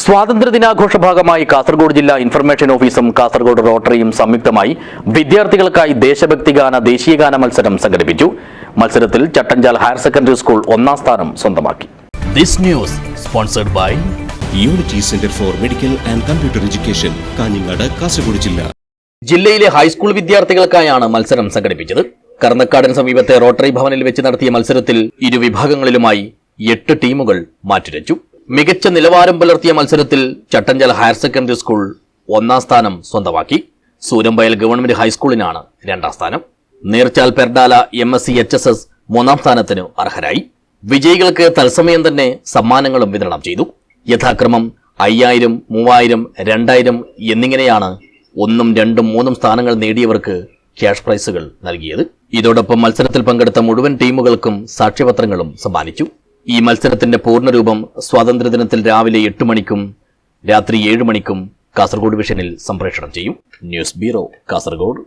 സ്വാതന്ത്ര്യദിനാഘോഷ ഭാഗമായി കാസർഗോഡ് ജില്ലാ ഇൻഫർമേഷൻ ഓഫീസും കാസർഗോഡ് റോട്ടറിയും സംയുക്തമായി വിദ്യാർത്ഥികൾക്കായി ദേശഭക്തിഗാന ദേശീയഗാന മത്സരം സംഘടിപ്പിച്ചു. മത്സരത്തിൽ ചട്ടഞ്ചാൽ ഹയർ സെക്കൻഡറി സ്കൂൾ ഒന്നാം സ്ഥാനം സ്വന്തമാക്കി. This news sponsored by unity centre for medical and computer education, Kanhangad, Kasaragod ജില്ല. ജില്ലയിലെ ഹൈസ്കൂൾ വിദ്യാർത്ഥികൾക്കായാണ് മത്സരം സംഘടിപ്പിച്ചത്. കർണക്കാടിന് സമീപത്തെ റോട്ടറി ഭവനിൽ വെച്ച് നടത്തിയ മത്സരത്തിൽ ഇരുവിഭാഗങ്ങളിലുമായി 8 ടീമുകൾ മാറ്റുരച്ചു. മികച്ച നിലവാരം പുലർത്തിയ മത്സരത്തിൽ ചട്ടഞ്ചാൽ ഹയർ സെക്കൻഡറി സ്കൂൾ ഒന്നാം സ്ഥാനം സ്വന്തമാക്കി. സൂരംബയൽ ഗവൺമെന്റ് ഹൈസ്കൂളിനാണ് രണ്ടാം സ്ഥാനം. നീർച്ചാൽ പെർഡാല MSc HSS മൂന്നാം സ്ഥാനത്തിന് അർഹരായി. വിജയികൾക്ക് തത്സമയം തന്നെ സമ്മാനങ്ങളും വിതരണം ചെയ്തു. യഥാക്രമം 5000, 3000, 2000 എന്നിങ്ങനെയാണ് 1, 2, 3 സ്ഥാനങ്ങൾ നേടിയവർക്ക് ക്യാഷ് പ്രൈസുകൾ നൽകിയത്. ഇതോടൊപ്പം മത്സരത്തിൽ പങ്കെടുത്ത മുഴുവൻ ടീമുകൾക്കും സാക്ഷ്യപത്രങ്ങളും സമ്മാനിച്ചു. ഈ മത്സരത്തിന്റെ പൂർണ്ണരൂപം സ്വാതന്ത്ര്യദിനത്തിൽ രാവിലെ 8 മണിക്കും രാത്രി 7 മണിക്കും കാസർഗോഡ് വിഷനിൽ സംപ്രേഷണം ചെയ്യും. News bureau, Kasaragod.